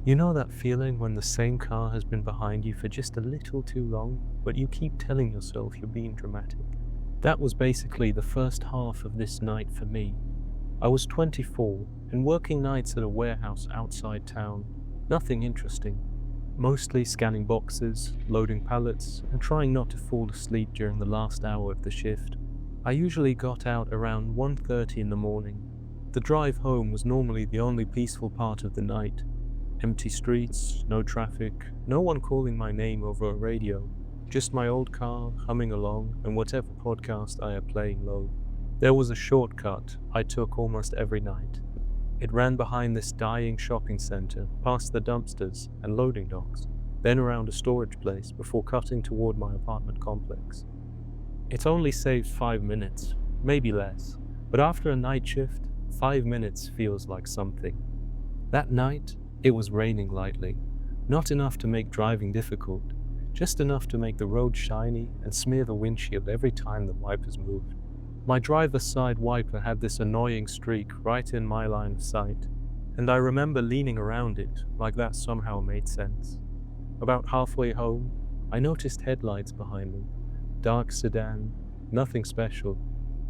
You know that feeling when the same car has been behind you for just a little too long, but you keep telling yourself you're being dramatic? That was basically the first half of this night for me. I was 24 and working nights at a warehouse outside town. Nothing interesting. Mostly scanning boxes, loading pallets, and trying not to fall asleep during the last hour of the shift. I usually got out around 1:30 in the morning. The drive home was normally the only peaceful part of the night. Empty streets, no traffic, no one calling my name over a radio, just my old car humming along and whatever podcast I had playing low. There was a shortcut I took almost every night. It ran behind this dying shopping center, past the dumpsters and loading docks, then around a storage place before cutting toward my apartment complex. It only saved 5 minutes, maybe less, but after a night shift, 5 minutes feels like something. That night, it was raining lightly, not enough to make driving difficult, just enough to make the road shiny and smear the windshield every time the wipers moved. My driver's side wiper had this annoying streak right in my line of sight, and I remember leaning around it like that somehow made sense. About halfway home, I noticed headlights behind me. Dark sedan, nothing special.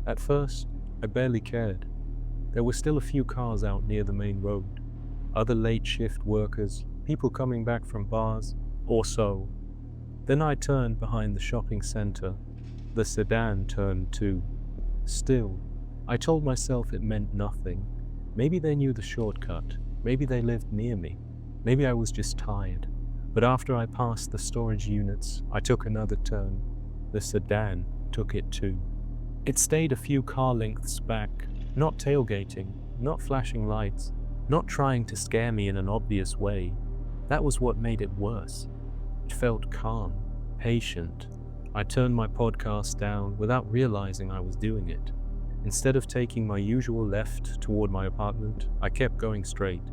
At first, I barely cared. There were still a few cars out near the main road. Other late shift workers, people coming back from bars, or so. Then I turned behind the shopping center. The sedan turned too. Still, I told myself it meant nothing. Maybe they knew the shortcut. Maybe they lived near me. Maybe I was just tired. But after I passed the storage units, I took another turn. The sedan took it too. It stayed a few car lengths back, not tailgating, not flashing lights, not trying to scare me in an obvious way. That was what made it worse. It felt calm, patient. I turned my podcast down without realizing I was doing it. Instead of taking my usual left toward my apartment, I kept going straight.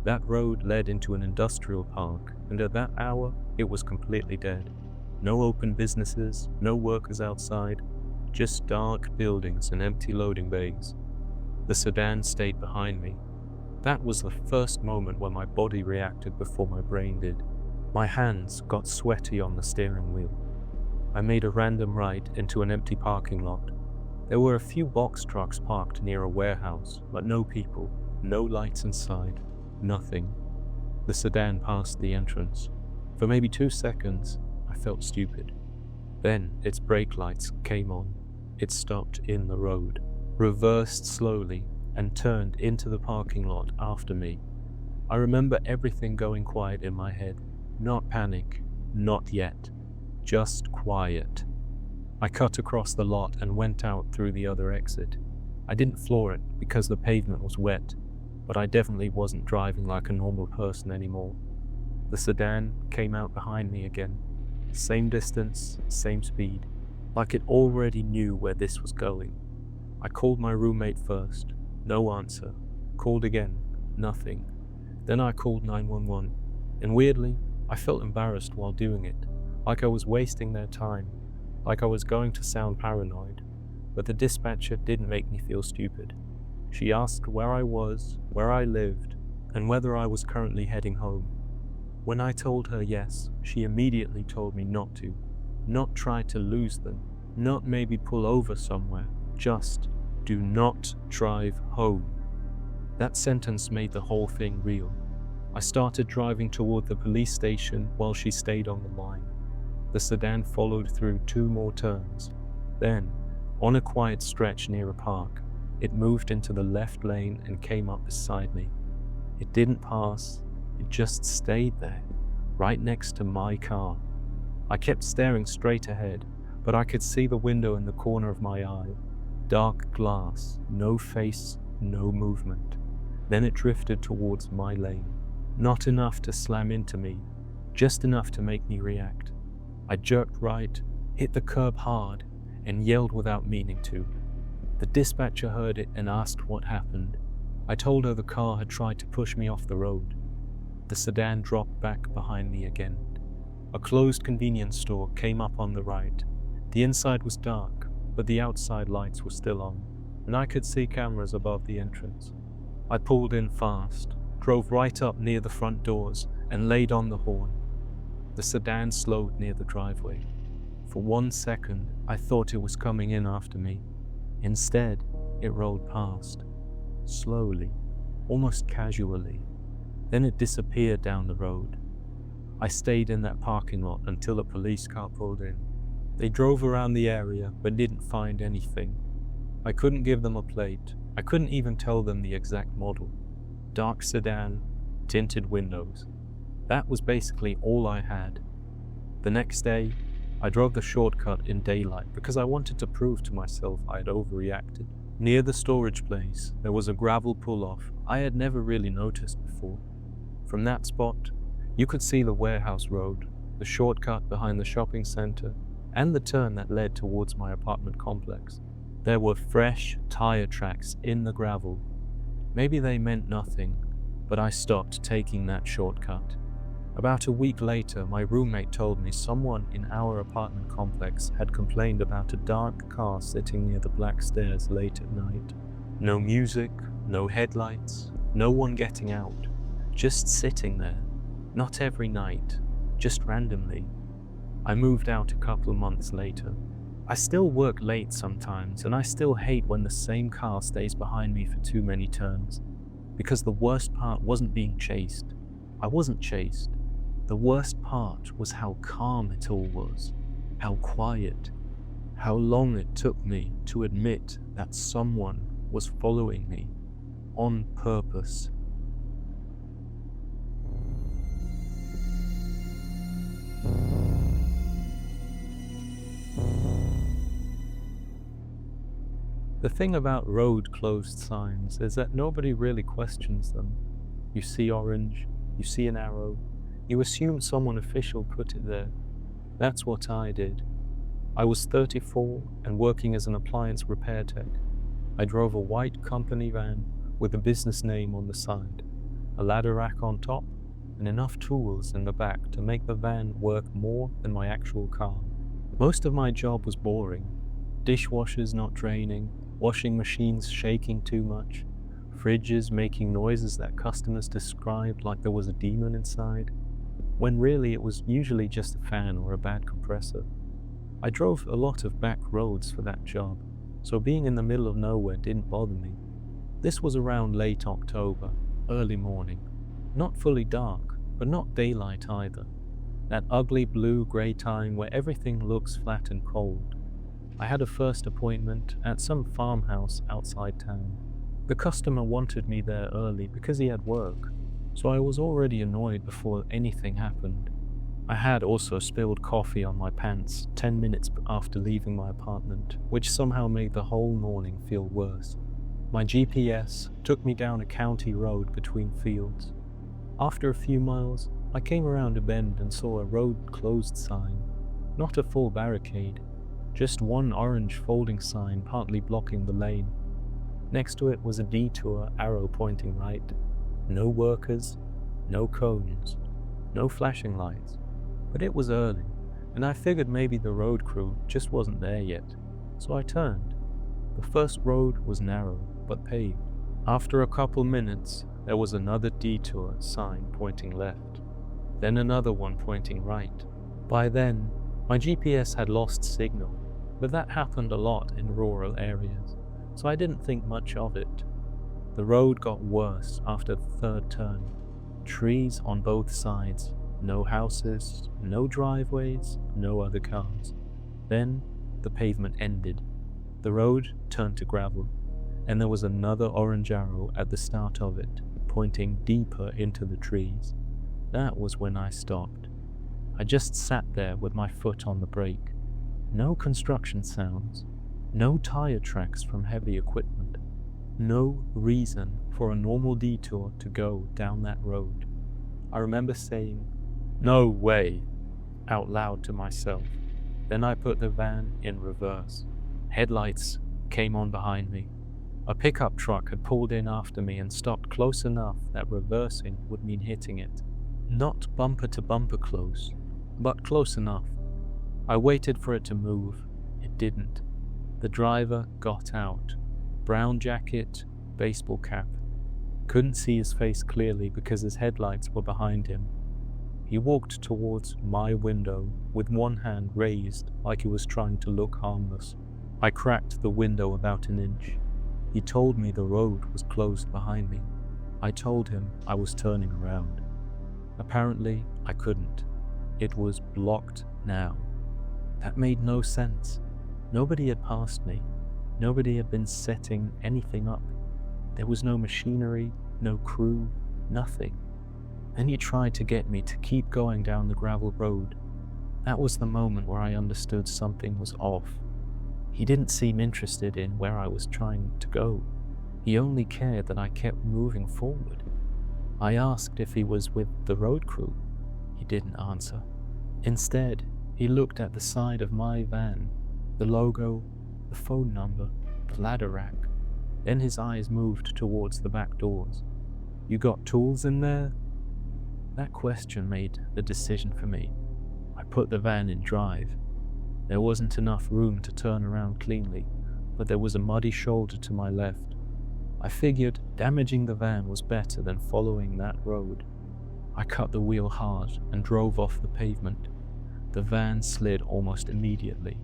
That road led into an industrial park, and at that hour, it was completely dead. No open businesses, no workers outside, just dark buildings and empty loading bays. The sedan stayed behind me. That was the first moment when my body reacted before my brain did. My hands got sweaty on the steering wheel. I made a random right into an empty parking lot. There were a few box trucks parked near a warehouse, but no people, no lights inside, nothing. The sedan passed the entrance. For maybe 2 seconds, I felt stupid. Then its brake lights came on. It stopped in the road, reversed slowly, and turned into the parking lot after me. I remember everything going quiet in my head. Not panic, not yet, just quiet. I cut across the lot and went out through the other exit. I didn't floor it because the pavement was wet, but I definitely wasn't driving like a normal person anymore. The sedan came out behind me again. Same distance, same speed, like it already knew where this was going. I called my roommate first. No answer. Called again. Nothing. Then I called 911, and weirdly, I felt embarrassed while doing it, like I was wasting their time, like I was going to sound paranoid, but the dispatcher didn't make me feel stupid. She asked where I was, where I lived, and whether I was currently heading home. When I told her yes, she immediately told me not to, not try to lose them, not maybe pull over somewhere, just do not drive home. That sentence made the whole thing real. I started driving toward the police station while she stayed on the line. The sedan followed through 2 more turns. Then, on a quiet stretch near a park, it moved into the left lane and came up beside me. It didn't pass, it just stayed there, right next to my car. I kept staring straight ahead, but I could see the window in the corner of my eye. Dark glass, no face, no movement. Then it drifted towards my lane. Not enough to slam into me, just enough to make me react. I jerked right, hit the curb hard, and yelled without meaning to. The dispatcher heard it and asked what happened. I told her the car had tried to push me off the road. The sedan dropped back behind me again. A closed convenience store came up on the right. The inside was dark, but the outside lights were still on, and I could see cameras above the entrance. I pulled in fast, drove right up near the front doors and laid on the horn. The sedan slowed near the driveway. For 1 second, I thought it was coming in after me. Instead, it rolled past, slowly, almost casually. Then it disappeared down the road. I stayed in that parking lot until a police car pulled in. They drove around the area but didn't find anything. I couldn't give them a plate. I couldn't even tell them the exact model. Dark sedan, tinted windows. That was basically all I had. The next day, I drove the shortcut in daylight because I wanted to prove to myself I had overreacted. Near the storage place, there was a gravel pull-off I had never really noticed before. From that spot, you could see the warehouse road, the shortcut behind the shopping center, and the turn that led towards my apartment complex. There were fresh tire tracks in the gravel. Maybe they meant nothing, but I stopped taking that shortcut. About a week later, my roommate told me someone in our apartment complex had complained about a dark car sitting near the black stairs late at night. No music, no headlights, no one getting out, just sitting there. Not every night, just randomly. I moved out a couple months later. I still work late sometimes, and I still hate when the same car stays behind me for too many turns. Because the worst part wasn't being chased. I wasn't chased. The worst part was how calm it all was, how quiet, how long it took me to admit that someone was following me on purpose. The thing about road closed signs is that nobody really questions them. You see orange, you see an arrow, you assume someone official put it there. That's what I did. I was 34 and working as an appliance repair tech. I drove a white company van with a business name on the side, a ladder rack on top, and enough tools in the back to make the van work more than my actual car. Most of my job was boring. Dishwashers not draining, washing machines shaking too much, fridges making noises that customers described like there was a demon inside, when really it was usually just a fan or a bad compressor. I drove a lot of back roads for that job, so being in the middle of nowhere didn't bother me. This was around late October, early morning. Not fully dark, but not daylight either. That ugly blue-grey time where everything looks flat and cold. I had a first appointment at some farmhouse outside town. The customer wanted me there early because he had work, so I was already annoyed before anything happened. I had also spilled coffee on my pants 10 minutes after leaving my apartment, which somehow made the whole morning feel worse. My GPS took me down a county road between fields. After a few miles, I came around a bend and saw a road closed sign. Not a full barricade, just one orange folding sign partly blocking the lane. Next to it was a detour arrow pointing right. No workers, no cones, no flashing lights. But it was early, and I figured maybe the road crew just wasn't there yet. So I turned. The first road was narrow, but paved. After a couple minutes, there was another detour sign pointing left. Then another one pointing right. By then, my GPS had lost signal, but that happened a lot in rural areas, so I didn't think much of it. The road got worse after the third turn. Trees on both sides, no houses, no driveways, no other cars. Then the pavement ended. The road turned to gravel, and there was another orange arrow at the start of it, pointing deeper into the trees. That was when I stopped. I just sat there with my foot on the brake. No construction sounds, no tire tracks from heavy equipment, no reason for a normal detour to go down that road. I remember saying, "No way," out loud to myself. Then I put the van in reverse. Headlights came on behind me. A pickup truck had pulled in after me and stopped close enough that reversing would mean hitting it. Not bumper to bumper close, but close enough. I waited for it to move. It didn't. The driver got out. Brown jacket, baseball cap. couldn't see his face clearly because his headlights were behind him. He walked towards my window with one hand raised like he was trying to look harmless. I cracked the window about an inch. He told me the road was closed behind me. I told him I was turning around. Apparently, I couldn't. It was blocked now. That made no sense. Nobody had passed me. Nobody had been setting anything up. There was no machinery, no crew, nothing. Then he tried to get me to keep going down the gravel road. That was the moment where I understood something was off. He didn't seem interested in where I was trying to go. He only cared that I kept moving forward. I asked if he was with the road crew. He didn't answer. Instead, he looked at the side of my van, the logo, the phone number, the ladder rack. Then his eyes moved towards the back doors. "You got tools in there?" That question made the decision for me. I put the van in drive. There wasn't enough room to turn around cleanly, but there was a muddy shoulder to my left. I figured damaging the van was better than following that road. I cut the wheel hard and drove off the pavement. The van slid almost immediately.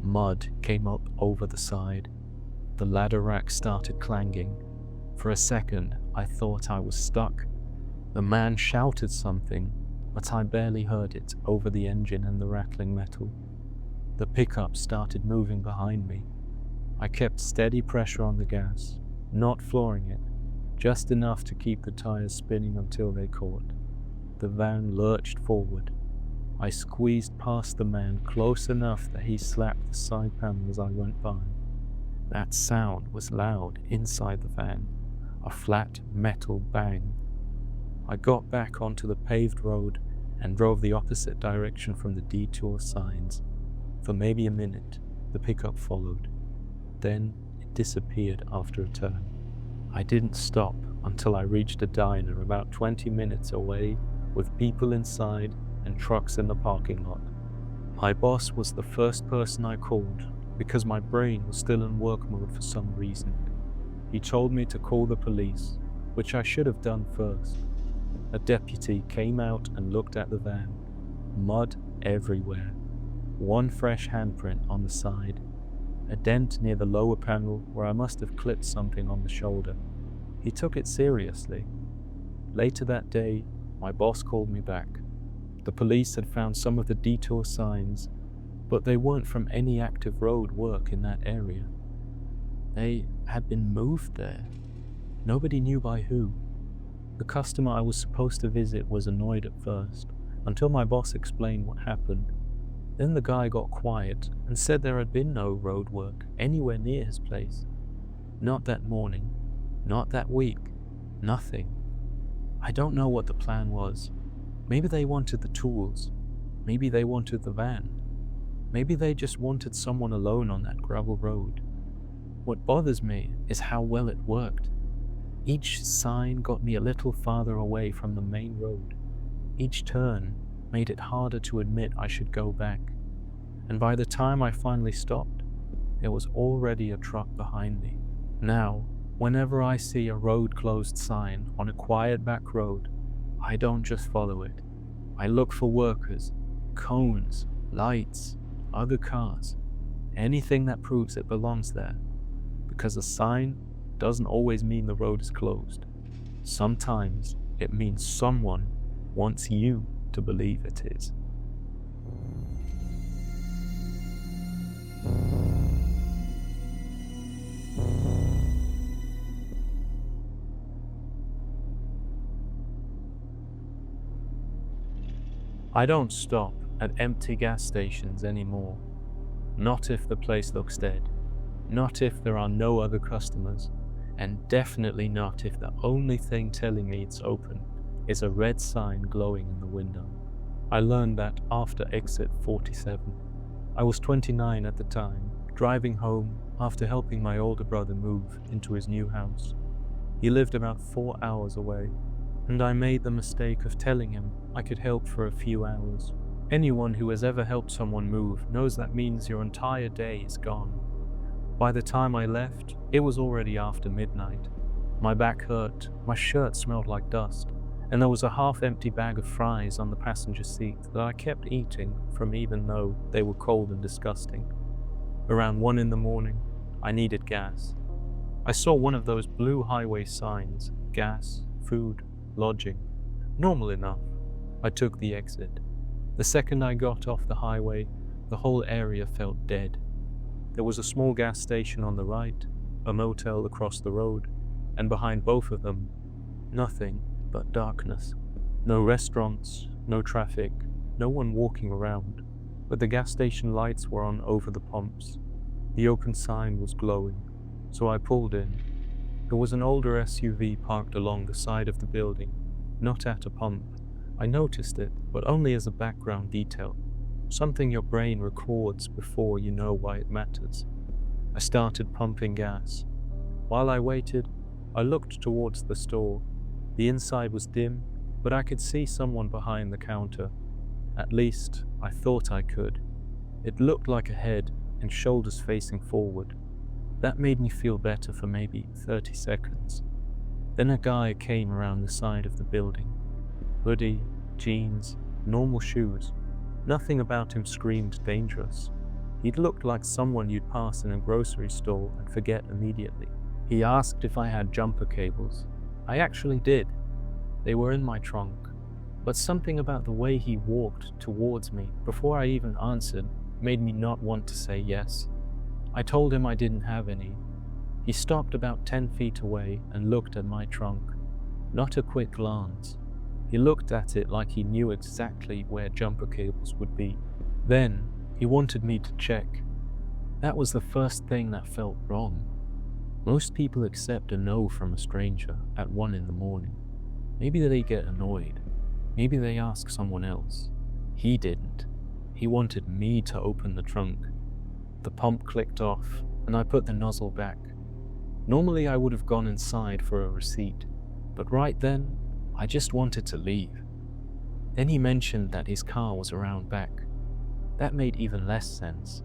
Mud came up over the side. The ladder rack started clanging. For a second, I thought I was stuck. The man shouted something, but I barely heard it over the engine and the rattling metal. The pickup started moving behind me. I kept steady pressure on the gas, not flooring it, just enough to keep the tires spinning until they caught. The van lurched forward. I squeezed past the man close enough that he slapped the side panel as I went by. That sound was loud inside the van, a flat metal bang. I got back onto the paved road and drove the opposite direction from the Detour signs. For maybe a minute, the pickup followed. Then it disappeared after a turn. I didn't stop until I reached a diner about 20 minutes away with people inside and trucks in the parking lot. My boss was the first person I called because my brain was still in work mode for some reason. He told me to call the police, which I should have done first. A deputy came out and looked at the van. Mud everywhere. One fresh handprint on the side. A dent near the lower panel where I must have clipped something on the shoulder. He took it seriously. Later that day, my boss called me back. The police had found some of the Detour signs, but they weren't from any active road work in that area. They had been moved there. Nobody knew by who. The customer I was supposed to visit was annoyed at first, until my boss explained what happened. Then the guy got quiet and said there had been no road work anywhere near his place. Not that morning, not that week, nothing. I don't know what the plan was. Maybe they wanted the tools. Maybe they wanted the van. Maybe they just wanted someone alone on that gravel road. What bothers me is how well it worked. Each sign got me a little farther away from the main road. Each turn made it harder to admit I should go back. And by the time I finally stopped, there was already a truck behind me. Now, whenever I see a road closed sign on a quiet back road, I don't just follow it. I look for workers, cones, lights, other cars, anything that proves it belongs there. Because a sign doesn't always mean the road is closed. Sometimes it means someone wants you to believe it is. I don't stop at empty gas stations anymore. Not if the place looks dead. Not if there are no other customers. And definitely not if the only thing telling me it's open is a red sign glowing in the window. I learned that after exit 47. I was 29 at the time, driving home after helping my older brother move into his new house. He lived about 4 hours away, and I made the mistake of telling him I could help for a few hours. Anyone who has ever helped someone move knows that means your entire day is gone. By the time I left, it was already after midnight. My back hurt, my shirt smelled like dust, and there was a half-empty bag of fries on the passenger seat that I kept eating from even though they were cold and disgusting. Around 1 a.m, I needed gas. I saw one of those blue highway signs, gas, food, lodging. Normal enough. I took the exit. The second I got off the highway, the whole area felt dead. There was a small gas station on the right, a motel across the road, and behind both of them, nothing but darkness. No restaurants, no traffic, no one walking around, but the gas station lights were on over the pumps. The open sign was glowing, so I pulled in. There was an older SUV parked along the side of the building, not at a pump. I noticed it, but only as a background detail, something your brain records before you know why it matters. I started pumping gas. While I waited, I looked towards the store. The inside was dim, but I could see someone behind the counter. At least, I thought I could. It looked like a head and shoulders facing forward. That made me feel better for maybe 30 seconds. Then a guy came around the side of the building. Hoodie, jeans, normal shoes. Nothing about him screamed dangerous. He'd looked like someone you'd pass in a grocery store and forget immediately. He asked if I had jumper cables. I actually did. They were in my trunk. But something about the way he walked towards me before I even answered made me not want to say yes. I told him I didn't have any. He stopped about 10 feet away and looked at my trunk. Not a quick glance. He looked at it like he knew exactly where jumper cables would be. Then, he wanted me to check. That was the first thing that felt wrong. Most people accept a no from a stranger at 1 a.m. Maybe they get annoyed. Maybe they ask someone else. He didn't. He wanted me to open the trunk. The pump clicked off, and I put the nozzle back. Normally I would have gone inside for a receipt, but right then, I just wanted to leave. Then he mentioned that his car was around back. That made even less sense.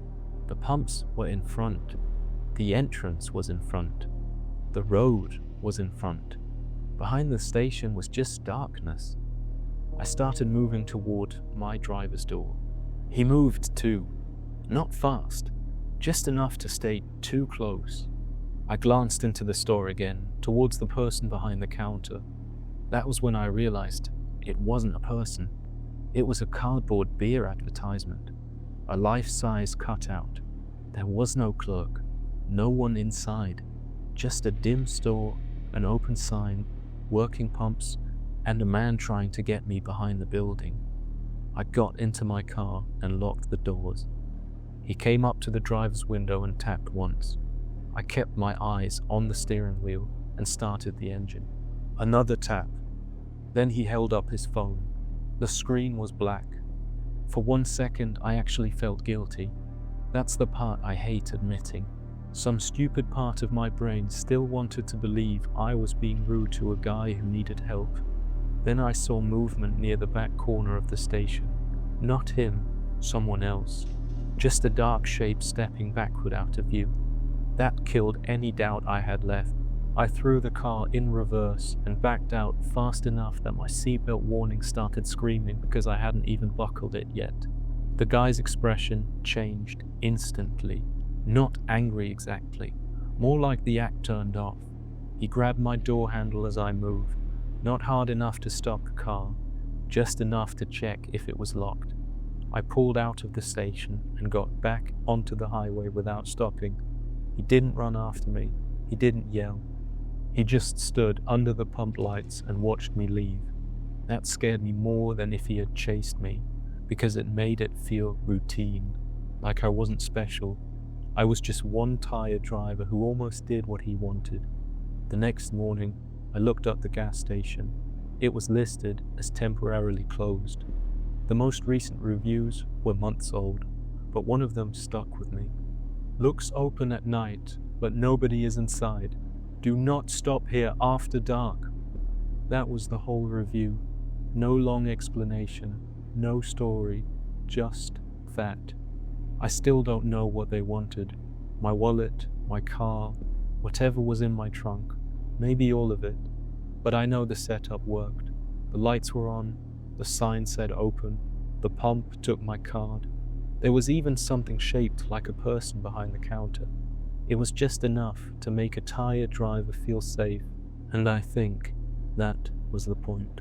The pumps were in front. The entrance was in front. The road was in front. Behind the station was just darkness. I started moving toward my driver's door. He moved too. Not fast, just enough to stay too close. I glanced into the store again, towards the person behind the counter. That was when I realized it wasn't a person. It was a cardboard beer advertisement. A life-size cutout. There was no clerk. No one inside. Just a dim store, an open sign, working pumps, and a man trying to get me behind the building. I got into my car and locked the doors. He came up to the driver's window and tapped once. I kept my eyes on the steering wheel and started the engine. Another tap. Then he held up his phone. The screen was black. For 1 second, I actually felt guilty. That's the part I hate admitting. Some stupid part of my brain still wanted to believe I was being rude to a guy who needed help. Then I saw movement near the back corner of the station. Not him, someone else. Just a dark shape stepping backward out of view. That killed any doubt I had left. I threw the car in reverse and backed out fast enough that my seatbelt warning started screaming because I hadn't even buckled it yet. The guy's expression changed instantly. Not angry exactly, more like the act turned off. He grabbed my door handle as I moved, not hard enough to stop the car, just enough to check if it was locked. I pulled out of the station and got back onto the highway without stopping. He didn't run after me. He didn't yell. He just stood under the pump lights and watched me leave. That scared me more than if he had chased me, because it made it feel routine, like I wasn't special. I was just one tired driver who almost did what he wanted. The next morning, I looked up the gas station. It was listed as temporarily closed. The most recent reviews were months old, but one of them stuck with me. Looks open at night, but nobody is inside. Do not stop here after dark. That was the whole review. No long explanation, no story, just that. I still don't know what they wanted. My wallet, my car, whatever was in my trunk. maybe all of it, but I know the setup worked. The lights were on, the sign said open, the pump took my card. There was even something shaped like a person behind the counter. It was just enough to make a tired driver feel safe, and I think that was the point.